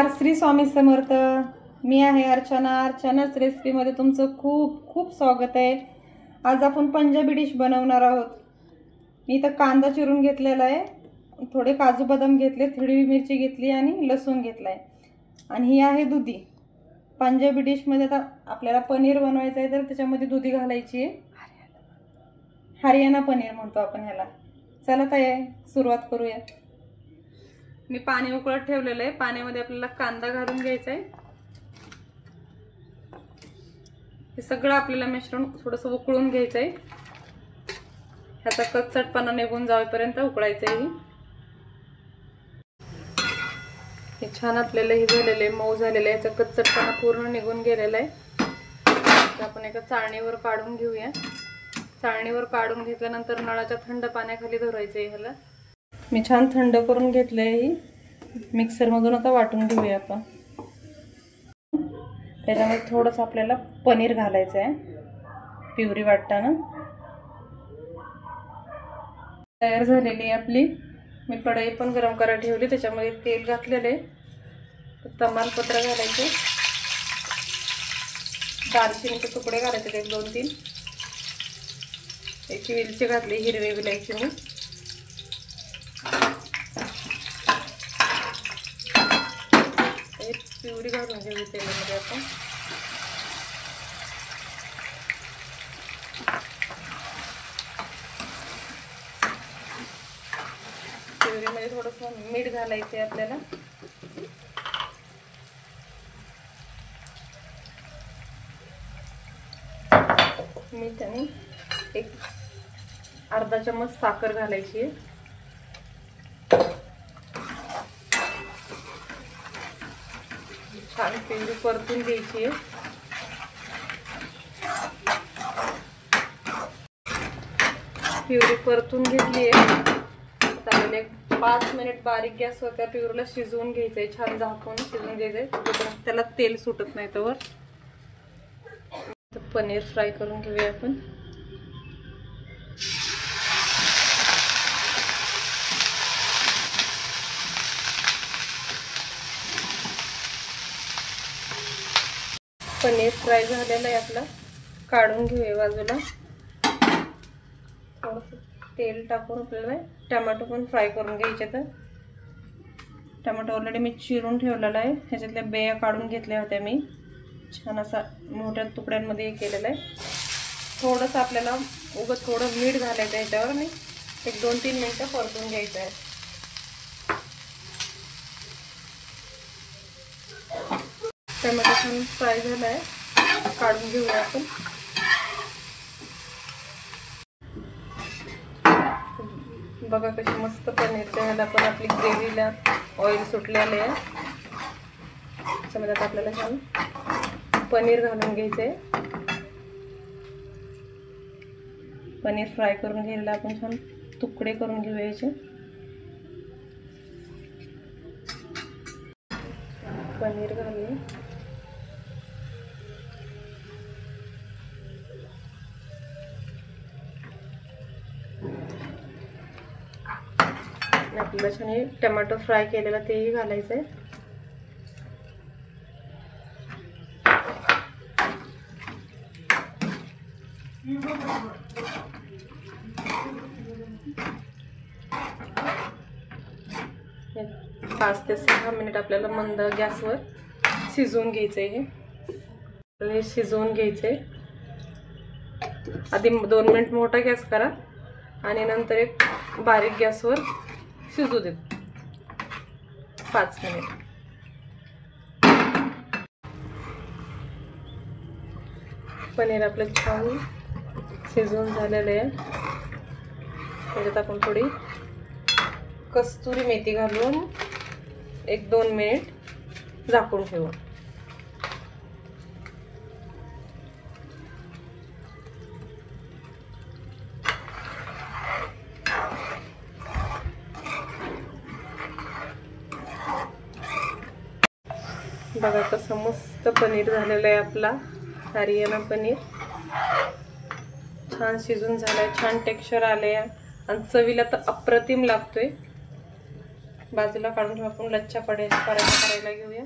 श्री स्वामी समर्थ। मी आहे अर्चना। अर्चनाच रेसिपीमध्ये तुमचं खूप खूप स्वागत आहे। आज आपण पंजाबी डिश बनवणार आहोत। मी इथं कांदा चिरून घेतलेला आहे, थोडे काजू बदाम घेतले, हिरवी मिरची घेतली आणि लसूण घेतलाय आणि ही आहे दुधी। पंजाबी डिशमध्ये आता आपल्याला पनीर बनवायचं आहे तर त्याच्यामध्ये दुधी घालायची आहे। हरियाणा पनीर म्हणतो आपण ह्याला। चला ताई सुरुवात करूया। मी पाणी उकळत ठेवलेलं आहे। पाण्यामध्ये आपल्याला कांदा घालून घ्यायचा आहे। हे सगळं आपल्याला मिश्रण थोडंसं उकळून घ्यायचं आहे। ह्याचा कच्चटपणा निघून जाईपर्यंत उकळायचं आहे। हे छान आपल्याला हे झालेले मऊ झालेले, याचा कच्चटपणा पूर्ण निघून गेलेला आहे। तर आपण एका चाळणीवर काढून घेऊया। चाळणीवर काढून घेतल्यानंतर नळाच्या थंड पाण्याखाली धरायचं आहे ह्याला। मी छान थंड करून घेतले आहे। मिक्सर मधून आता वाटून घेऊया आपण। त्याच्यामध्ये थोडंसं आपल्याला पनीर घालायचं आहे प्युरी वाटताना। तयार झालेली आहे आपली। मी कढई पण गरम करायला ठेवली, त्याच्यामध्ये तेल घातलेले, तमालपत्र घालायचे, दालचिनीचे तुकडे घालायचे 1-2-3, एक वेलची घातली, हिरवी विलायची मी, प्युरी घालून घेऊ तेलामध्ये आपण। प्युरीमध्ये थोडंसं मीठ घालायचं आहे आपल्याला। मीठ आणि एक अर्धा चम्मच साखर घालायची आहे। छान प्युरी परतून घ्यायची आहे। प्युरी परतून घेतली आहे। आता 5 मिनिट बारीक गॅसवर त्या प्युरीला शिजवून घ्यायचंय। छान झाकून शिजवून घ्यायचंय, त्याला तेल सुटत नाही तोवर। पनीर फ्राय करून घेऊया आपण। पनीर फ्राय झालेलं आहे आपलं, काढून घेऊया बाजूला। थोडंसं तेल टाकून आपल्याला टोमॅटो पण फ्राय करून घ्यायचे। तर टोमॅटो ऑलरेडी मी चिरून ठेवलेला आहे, ह्याच्यातल्या बिया काढून घेतल्या होत्या मी। छान असा मोठ्या तुकड्यांमध्ये केलेला आहे। थोडंसं आपल्याला थोडं मीठ घालायचं आहे ह्याच्यावर आणि 1-2-3 मिनिटं परतून घ्यायचं आहे। टोमॅटो छान फ्राय झाला आहे, काढून घेऊया आपण। बघा कशी मस्त पनीर द्यायला पण आपली ग्रेव्हीला ऑइल सुटलेले आहे। त्याच्यामध्ये आता आपल्याला छान पनीर घालून घ्यायचं आहे। पनीर फ्राय करून घ्यायला आपण छान तुकडे करून घेऊया याचे। पनीर घालूया, आपल्याला छान टोमॅटो फ्राय केलेला तेही घालायचं आहे। हे 5 ते 6 मिनिट आपल्याला मंद गॅसवर शिजवून घ्यायचं आहे। हे शिजवून घ्यायचं आहे। आधी 2 मिनिट मोठा गॅस करा आणि नंतर एक बारीक गॅसवर शिजू देत 5 मिनिट। पनीर आपलं छान शिजवून झालेलं आहे। त्याच्यात आपण थोडी कस्तुरी मेथी घालून 1-2 मिनिट झाकून ठेवू। बघा कसं मस्त पनीर झालेलं आहे आपला हरियाणा पनीर। छान शिजून झालाय, छान टेक्स्चर आले आणि चवीला तर अप्रतिम लागतोय। बाजूला काढून ठेवू. आपण लच्छा पराठा करायला घेऊया.